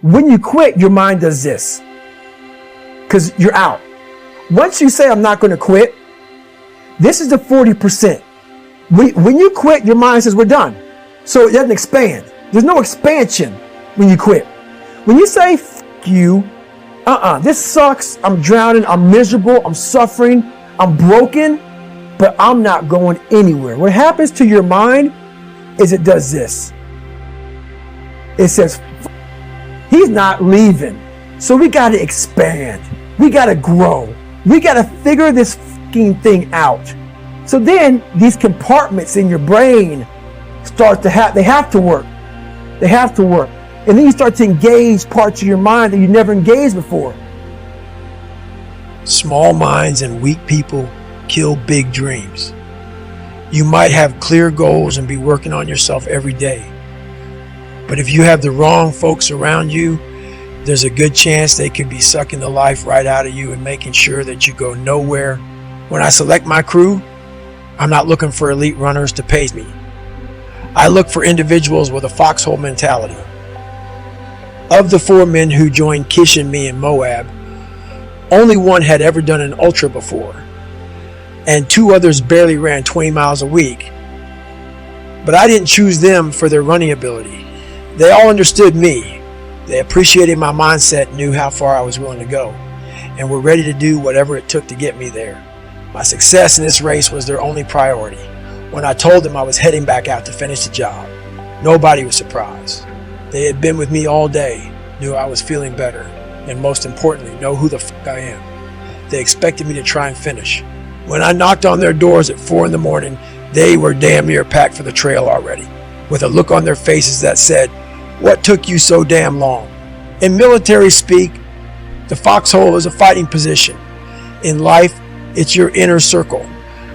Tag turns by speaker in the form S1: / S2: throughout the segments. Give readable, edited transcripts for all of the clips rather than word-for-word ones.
S1: When you quit, your mind does this because you're out. Once you say, I'm not going to quit, this is the 40%. When you quit, your mind says, we're done. So it doesn't expand. There's no expansion when you quit. When you say, F you, this sucks, I'm drowning, I'm miserable, I'm suffering, I'm broken, but I'm not going anywhere. What happens to your mind is it does this. It says, he's not leaving. So we got to expand. We got to grow. We got to figure this fucking thing out. So then these compartments in your brain start to they have to work. They have to work. And then you start to engage parts of your mind that you never engaged before.
S2: Small minds and weak people kill big dreams. You might have clear goals and be working on yourself every day. But if you have the wrong folks around you, there's a good chance they could be sucking the life right out of you and making sure that you go nowhere. When I select my crew, I'm not looking for elite runners to pace me. I look for individuals with a foxhole mentality. Of the 4 men who joined Kish and me in Moab, only one had ever done an ultra before, and 2 others barely ran 20 miles a week. But I didn't choose them for their running ability. They all understood me. They appreciated my mindset, knew how far I was willing to go, and were ready to do whatever it took to get me there. My success in this race was their only priority. When I told them I was heading back out to finish the job, nobody was surprised. They had been with me all day, knew I was feeling better, and most importantly, know who the f*** I am. They expected me to try and finish. When I knocked on their doors at 4 a.m, they were damn near packed for the trail already, with a look on their faces that said, "What took you so damn long?" In military speak, the foxhole is a fighting position. In life, it's your inner circle.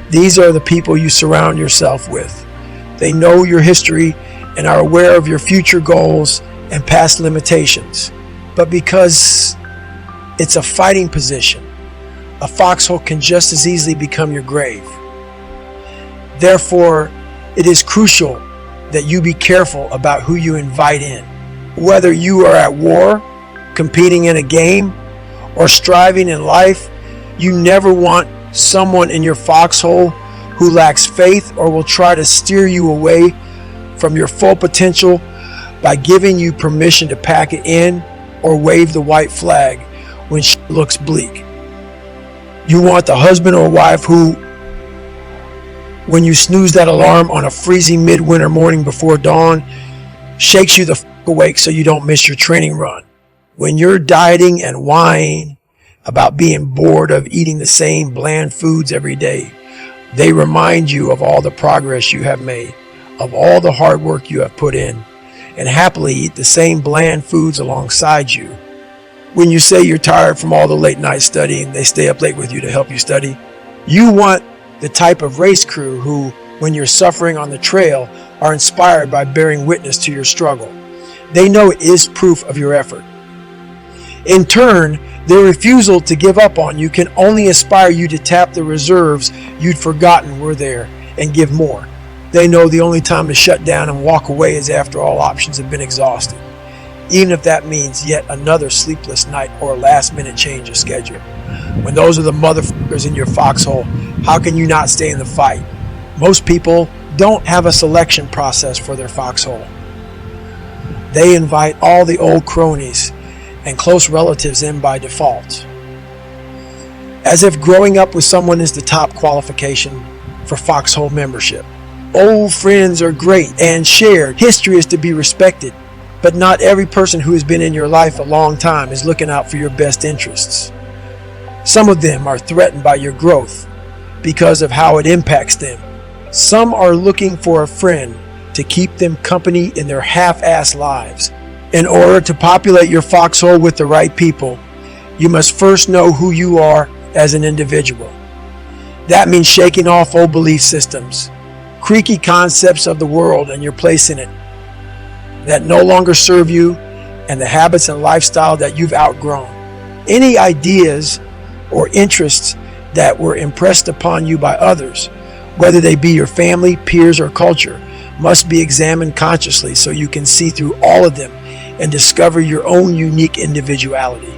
S2: These are the people you surround yourself with. They know your history and are aware of your future goals and past limitations. But because it's a fighting position, a foxhole can just as easily become your grave. Therefore, it is crucial that you be careful about who you invite in. Whether you are at war, competing in a game, or striving in life, you never want someone in your foxhole who lacks faith or will try to steer you away from your full potential by giving you permission to pack it in or wave the white flag when shit looks bleak. You want the husband or wife who, when you snooze that alarm on a freezing midwinter morning before dawn, shakes you the f*** awake so you don't miss your training run. When you're dieting and whining about being bored of eating the same bland foods every day, they remind you of all the progress you have made, of all the hard work you have put in, and happily eat the same bland foods alongside you. When you say you're tired from all the late night studying, they stay up late with you to help you study. You want the type of race crew who, when you're suffering on the trail, are inspired by bearing witness to your struggle. They know it is proof of your effort. In turn, their refusal to give up on you can only inspire you to tap the reserves you'd forgotten were there and give more. They know the only time to shut down and walk away is after all options have been exhausted, even if that means yet another sleepless night or a last-minute change of schedule. When those are the motherfuckers in your foxhole, how can you not stay in the fight? Most people don't have a selection process for their foxhole. They invite all the old cronies and close relatives in by default, as if growing up with someone is the top qualification for foxhole membership. Old friends are great and shared. History is to be respected, but not every person who has been in your life a long time is looking out for your best interests. Some of them are threatened by your growth because of how it impacts them. Some are looking for a friend to keep them company in their half-assed lives. In order to populate your foxhole with the right people, you must first know who you are as an individual. That means shaking off old belief systems, creaky concepts of the world and your place in it that no longer serve you, and the habits and lifestyle that you've outgrown. Any ideas or interests that were impressed upon you by others, whether they be your family, peers, or culture, must be examined consciously so you can see through all of them and discover your own unique individuality.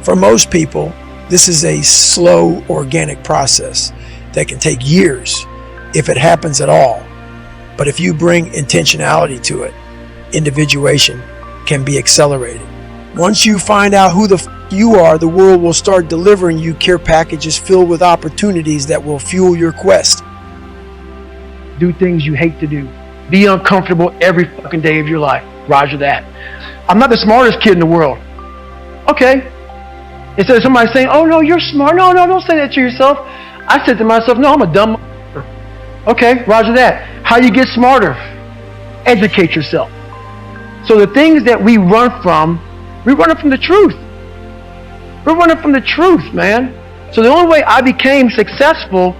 S2: For most people, this is a slow, organic process that can take years, if it happens at all. But if you bring intentionality to it, individuation can be accelerated. Once you find out who the you are, the world will start delivering you care packages filled with opportunities that will fuel your quest.
S3: Do things you hate to do. Be uncomfortable every fucking day of your life. Roger that. I'm not the smartest kid in the world. Okay. Instead of somebody saying, oh no, you're smart. No, don't say that to yourself. I said to myself, no, I'm a dumb motherfucker. Okay, roger that. How do you get smarter? Educate yourself. So the things that we run from the truth. We're running from the truth, man. So the only way I became successful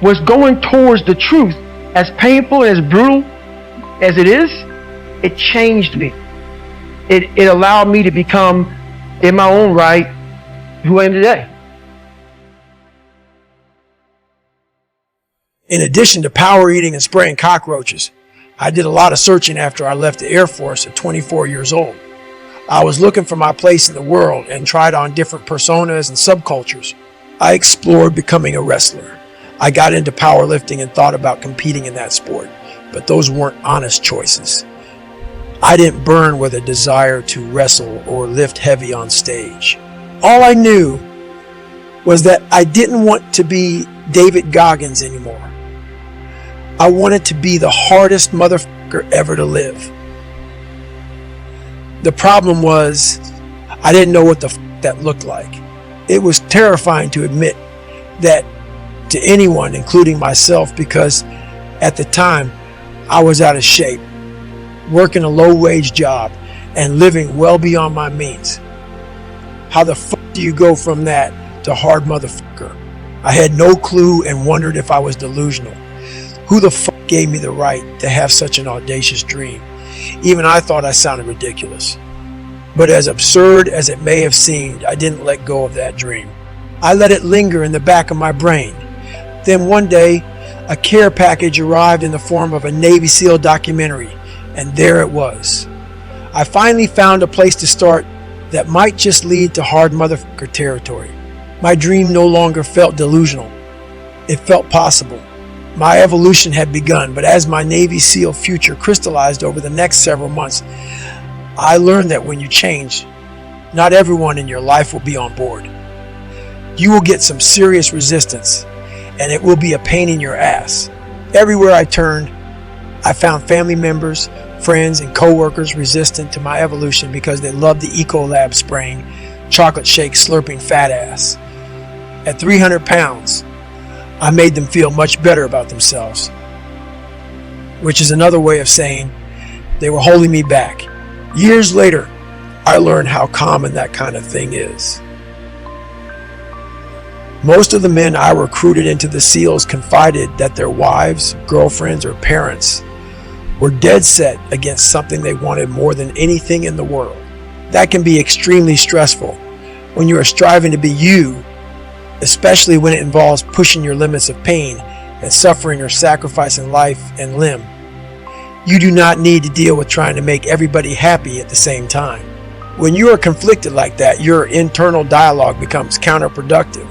S3: was going towards the truth. As painful and as brutal as it is, it changed me. It allowed me to become, in my own right, who I am today.
S2: In addition to power eating and spraying cockroaches, I did a lot of searching after I left the Air Force at 24 years old. I was looking for my place in the world and tried on different personas and subcultures. I explored becoming a wrestler. I got into powerlifting and thought about competing in that sport, but those weren't honest choices. I didn't burn with a desire to wrestle or lift heavy on stage. All I knew was that I didn't want to be David Goggins anymore. I wanted to be the hardest motherfucker ever to live. The problem was, I didn't know what the f that looked like. It was terrifying to admit that to anyone, including myself, because at the time I was out of shape, working a low-wage job and living well beyond my means. How the fuck do you go from that to hard motherfucker? I had no clue and wondered if I was delusional. Who the fuck gave me the right to have such an audacious dream? Even I thought I sounded ridiculous. But as absurd as it may have seemed, I didn't let go of that dream. I let it linger in the back of my brain. Then one day, a care package arrived in the form of a Navy SEAL documentary, and there it was. I finally found a place to start that might just lead to hard motherfucker territory. My dream no longer felt delusional. It felt possible. My evolution had begun, but as my Navy SEAL future crystallized over the next several months, I learned that when you change, not everyone in your life will be on board. You will get some serious resistance, and it will be a pain in your ass. Everywhere I turned, I found family members, friends, and co-workers resistant to my evolution because they loved the Ecolab spraying, chocolate shake slurping fat ass. At 300 pounds, I made them feel much better about themselves, which is another way of saying they were holding me back. Years later, I learned how common that kind of thing is. Most of the men I recruited into the SEALs confided that their wives, girlfriends, or parents were dead set against something they wanted more than anything in the world. That can be extremely stressful when you are striving to be you, especially when it involves pushing your limits of pain and suffering or sacrificing life and limb. You do not need to deal with trying to make everybody happy at the same time. When you are conflicted like that, your internal dialogue becomes counterproductive.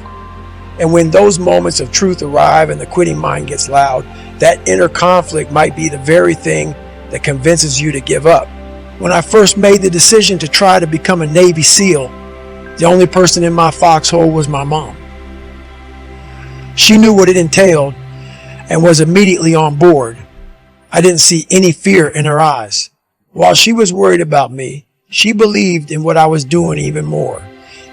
S2: And when those moments of truth arrive and the quitting mind gets loud, that inner conflict might be the very thing that convinces you to give up. When I first made the decision to try to become a Navy SEAL, the only person in my foxhole was my mom. She knew what it entailed and was immediately on board. I didn't see any fear in her eyes. While she was worried about me, she believed in what I was doing even more,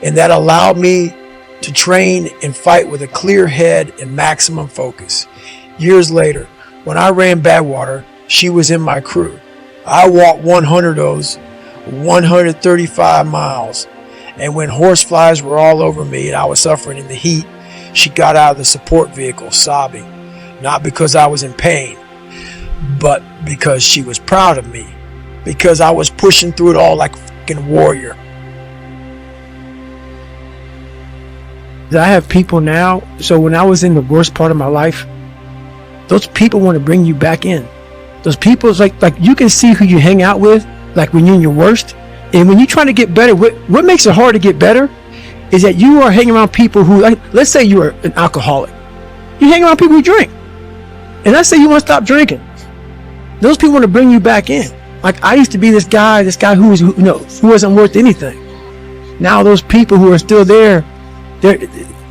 S2: and that allowed me to train and fight with a clear head and maximum focus. Years later, when I ran Badwater, she was in my crew. I walked 100 of those 135 miles, and when horseflies were all over me and I was suffering in the heat, she got out of the support vehicle sobbing, not because I was in pain, but because she was proud of me, because I was pushing through it all like a fucking warrior.
S1: I have people now, so when I was in the worst part of my life, those people want to bring you back in. Those people, it's like you can see who you hang out with, like when you're in your worst, And when you're trying to get better, what makes it hard to get better is that you are hanging around people who, like, let's say you're an alcoholic. You hang around people who drink. And let's say you want to stop drinking. Those people want to bring you back in. Like, I used to be this guy who wasn't worth anything. Now those people who are still there, they're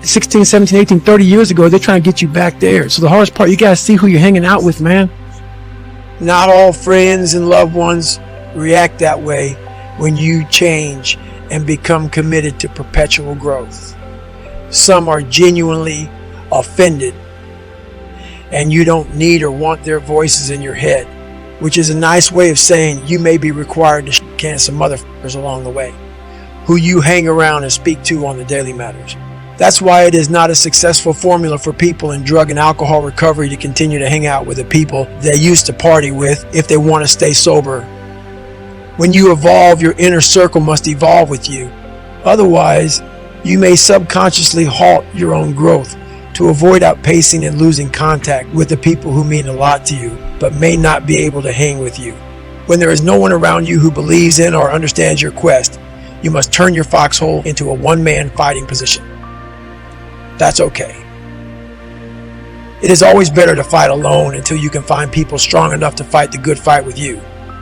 S1: 16, 17, 18, 30 years ago, they're trying to get you back there. So the hardest part, you got to see who you're hanging out with, man.
S2: Not all friends and loved ones react that way when you change and become committed to perpetual growth. Some are genuinely offended, and you don't need or want their voices in your head, which is a nice way of saying you may be required to can some motherfuckers along the way, who you hang around and speak to on the daily matters. That's why it is not a successful formula for people in drug and alcohol recovery to continue to hang out with the people they used to party with if they want to stay sober. When you evolve, your inner circle must evolve with you. Otherwise, you may subconsciously halt your own growth to avoid outpacing and losing contact with the people who mean a lot to you, but may not be able to hang with you. When there is no one around you who believes in or understands your quest, you must turn your foxhole into a one-man fighting position. That's okay. It is always better to fight alone until you can find people strong enough to fight the good fight with you.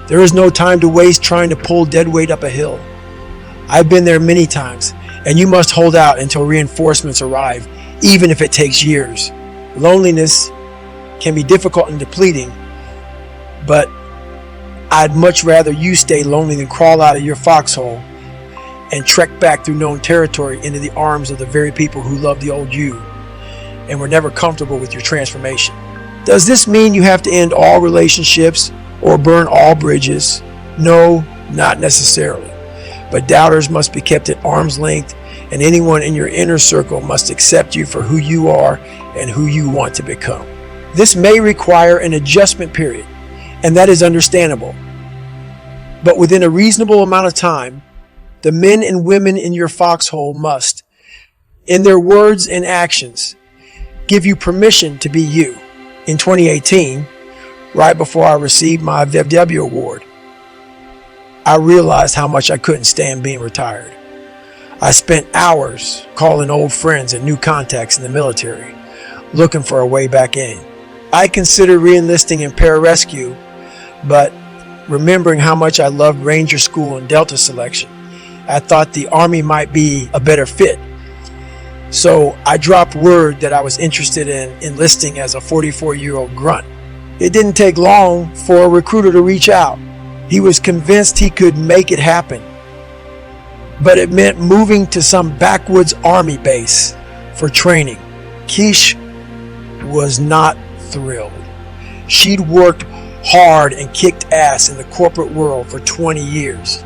S2: There is no time to waste trying to pull dead weight up a hill. I've been there many times, and you must hold out until reinforcements arrive, even if it takes years. Loneliness can be difficult and depleting, but I'd much rather you stay lonely than crawl out of your foxhole and trek back through known territory into the arms of the very people who love the old you and were never comfortable with your transformation. Does this mean you have to end all relationships or burn all bridges? No, not necessarily. But doubters must be kept at arm's length, and anyone in your inner circle must accept you for who you are and who you want to become. This may require an adjustment period, and that is understandable. But within a reasonable amount of time, the men and women in your foxhole must, in their words and actions, give you permission to be you. In 2018, right before I received my VW award, I realized how much I couldn't stand being retired. I spent hours calling old friends and new contacts in the military, looking for a way back in. I considered re-enlisting in pararescue, but remembering how much I loved Ranger School and Delta Selection, I thought the Army might be a better fit. So I dropped word that I was interested in enlisting as a 44-year-old grunt. It didn't take long for a recruiter to reach out. He was convinced he could make it happen. But it meant moving to some backwoods Army base for training. Keish was not thrilled. She'd worked hard and kicked ass in the corporate world for 20 years.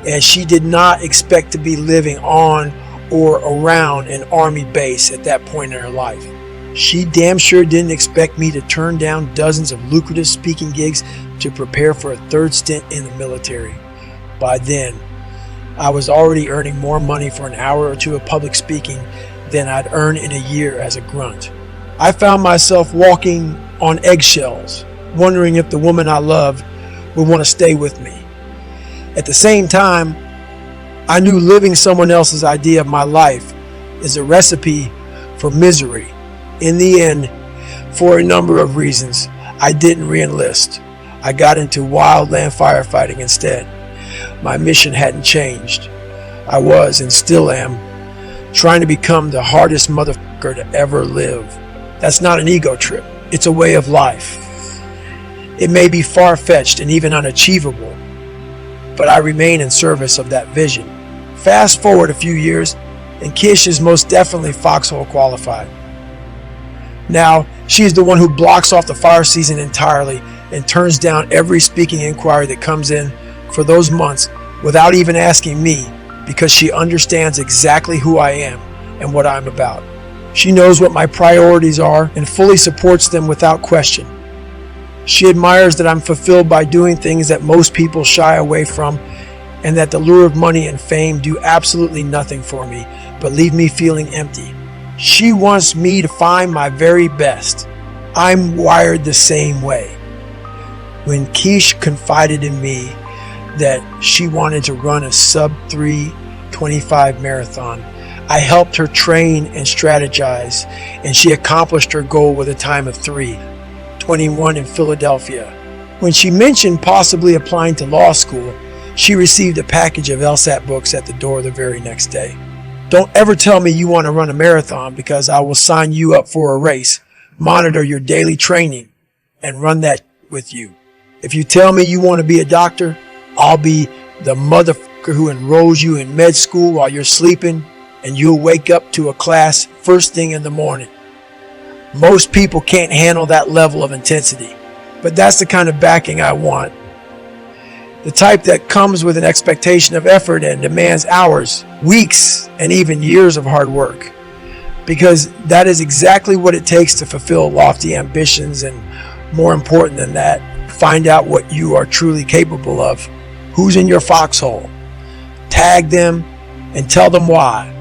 S2: And she did not expect to be living on or around an Army base at that point in her life. She damn sure didn't expect me to turn down dozens of lucrative speaking gigs to prepare for a third stint in the military. By then, I was already earning more money for an hour or two of public speaking than I'd earn in a year as a grunt. I found myself walking on eggshells, wondering if the woman I loved would want to stay with me. At the same time, I knew living someone else's idea of my life is a recipe for misery. In the end, for a number of reasons, I didn't re-enlist. I got into wildland firefighting instead. My mission hadn't changed. I was, and still am, trying to become the hardest motherfucker to ever live. That's not an ego trip. It's a way of life. It may be far-fetched and even unachievable, but I remain in service of that vision. Fast forward a few years, and Kish is most definitely foxhole qualified. Now, she is the one who blocks off the fire season entirely and turns down every speaking inquiry that comes in for those months without even asking me, because she understands exactly who I am and what I'm about. She knows what my priorities are and fully supports them without question. She admires that I'm fulfilled by doing things that most people shy away from, and that the lure of money and fame do absolutely nothing for me, but leave me feeling empty. She wants me to find my very best. I'm wired the same way. When Keish confided in me that she wanted to run a sub 3:25 marathon. I helped her train and strategize, and she accomplished her goal with a time of 3:21 in Philadelphia. When she mentioned possibly applying to law school, she received a package of LSAT books at the door the very next day. Don't ever tell me you want to run a marathon, because I will sign you up for a race, monitor your daily training, and run that with you. If you tell me you want to be a doctor, I'll be the motherfucker who enrolls you in med school while you're sleeping, and you'll wake up to a class first thing in the morning. Most people can't handle that level of intensity, but that's the kind of backing I want. The type that comes with an expectation of effort and demands hours, weeks, and even years of hard work. Because that is exactly what it takes to fulfill lofty ambitions, and more important than that, find out what you are truly capable of. Who's in your foxhole? Tag them and tell them why.